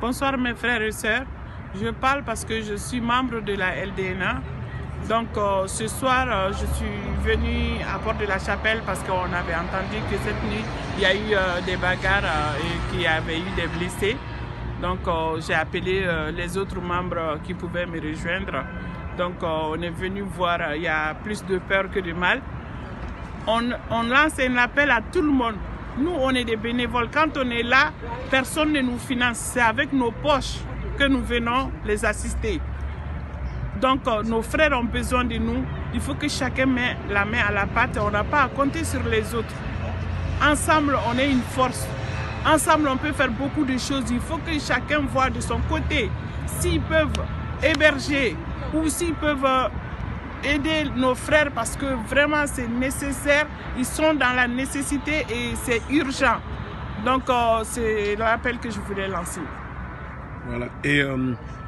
Bonsoir mes frères et sœurs. Je parle parce que je suis membre de la LDNA. Donc ce soir, je suis venue à Porte de la Chapelle parce qu'on avait entendu que cette nuit, il y a eu des bagarres et qu'il y avait eu des blessés. Donc j'ai appelé les autres membres qui pouvaient me rejoindre. Donc on est venu voir, il y a plus de peur que de mal. On lance un appel à tout le monde. Nous, on est des bénévoles. Quand on est là, personne ne nous finance. C'est avec nos poches que nous venons les assister. Donc, nos frères ont besoin de nous. Il faut que chacun mette la main à la pâte. On n'a pas à compter sur les autres. Ensemble, on est une force. Ensemble, on peut faire beaucoup de choses. Il faut que chacun voit de son côté s'ils peuvent héberger ou s'ils peuvent aider nos frères parce que vraiment c'est nécessaire, ils sont dans la nécessité et c'est urgent. Donc c'est l'appel que je voulais lancer. Voilà, et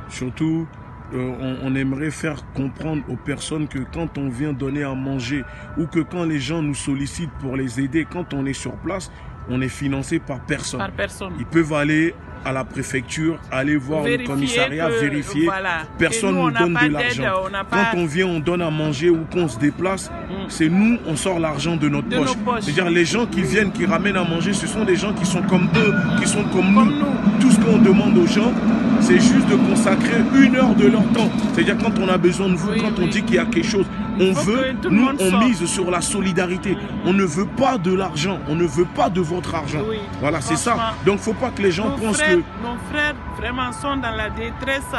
surtout on aimerait faire comprendre aux personnes que quand on vient donner à manger ou que quand les gens nous sollicitent pour les aider, quand on est sur place, on est financé par personne. Par personne. Ils peuvent aller à la préfecture, aller voir le commissariat, vérifier. Voilà, personne ne nous donne de l'argent. Quand on vient, on donne à manger ou qu'on se déplace, c'est nous, on sort l'argent de notre poche. C'est-à-dire les gens qui viennent, qui ramènent à manger, ce sont des gens qui sont comme eux, qui sont comme nous. Tout ce qu'on demande aux gens, c'est juste de consacrer 1 heure de leur temps. C'est-à-dire quand on a besoin de vous, quand on dit qu'il y a quelque chose, on veut, nous on mise sur la solidarité. On ne veut pas de l'argent, on ne veut pas de votre argent. Voilà, c'est ça. Donc faut pas que les gens pensent que... Nos frères vraiment sont dans la détresse.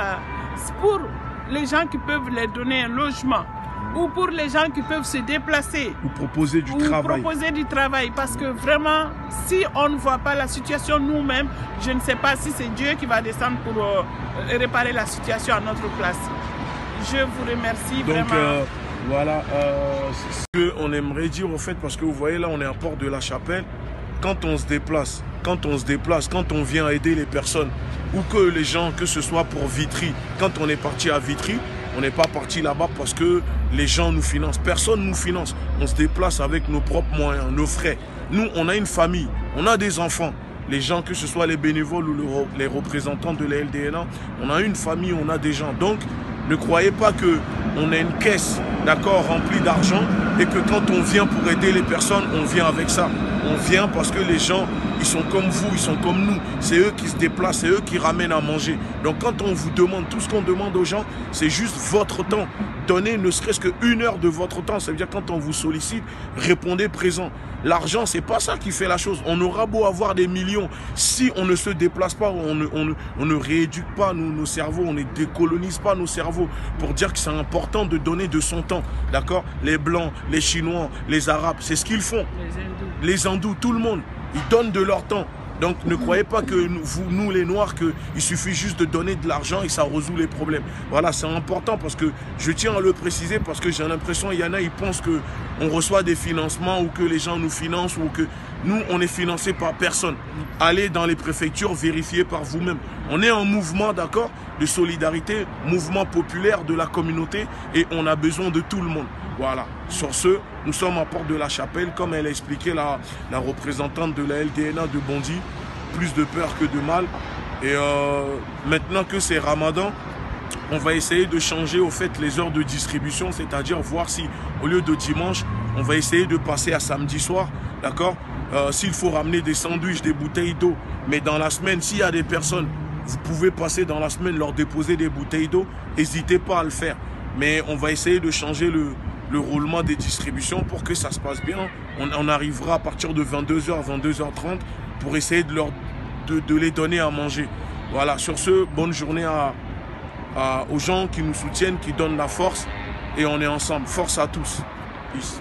Pour les gens qui peuvent les donner un logement ou pour les gens qui peuvent se déplacer. Ou proposer du travail. Proposer du travail parce que vraiment, si on ne voit pas la situation nous-mêmes, je ne sais pas si c'est Dieu qui va descendre pour réparer la situation à notre place. Je vous remercie vraiment. Voilà, c'est ce qu'on aimerait dire au fait, parce que vous voyez là, on est à Porte de la Chapelle. Quand on se déplace, quand on vient aider les personnes, ou que les gens, que ce soit pour Vitry, quand on est parti à Vitry, on n'est pas parti là-bas parce que les gens nous financent. Personne ne nous finance. On se déplace avec nos propres moyens, nos frais. Nous, on a une famille, on a des enfants. Les gens, que ce soit les bénévoles ou les représentants de la LDNA, on a une famille, on a des gens. Donc, ne croyez pas qu'on a une caisse, d'accord, remplie d'argent et que quand on vient pour aider les personnes, on vient avec ça. On vient parce que les gens, ils sont comme vous, ils sont comme nous. C'est eux qui se déplacent, c'est eux qui ramènent à manger. Donc quand on vous demande, tout ce qu'on demande aux gens, c'est juste votre temps. Donnez ne serait-ce que 1 heure de votre temps. Ça veut dire quand on vous sollicite, répondez présent. L'argent, c'est pas ça qui fait la chose. On aura beau avoir des millions. Si on ne se déplace pas, on ne rééduque pas nos cerveaux, on ne décolonise pas nos cerveaux pour dire que c'est important de donner de son temps. D'accord? Les Blancs, les Chinois, les Arabes, c'est ce qu'ils font. Les Hindous, tout le monde, ils donnent de leur temps. Donc ne croyez pas que nous les Noirs, qu'il suffit juste de donner de l'argent et ça résout les problèmes. Voilà, c'est important parce que je tiens à le préciser parce que j'ai l'impression qu'il y en a, ils pensent qu'on reçoit des financements ou que les gens nous financent ou que nous, on est financé par personne. Allez dans les préfectures, vérifiez par vous-même. On est en mouvement, d'accord, de solidarité, mouvement populaire de la communauté et on a besoin de tout le monde. Voilà, sur ce, nous sommes à Porte de la Chapelle, comme elle a expliqué la représentante de la LDNA de Bondy, plus de peur que de mal. Et maintenant que c'est Ramadan, on va essayer de changer au fait les heures de distribution, c'est-à-dire voir si au lieu de dimanche, on va essayer de passer à samedi soir, d'accord? S'il faut ramener des sandwichs, des bouteilles d'eau, mais dans la semaine, s'il y a des personnes, vous pouvez passer dans la semaine, leur déposer des bouteilles d'eau, n'hésitez pas à le faire. Mais on va essayer de changer le roulement des distributions pour que ça se passe bien. On arrivera à partir de 22h, 22h30 pour essayer de les donner à manger. Voilà, sur ce, bonne journée aux gens qui nous soutiennent, qui donnent la force et on est ensemble. Force à tous. Peace.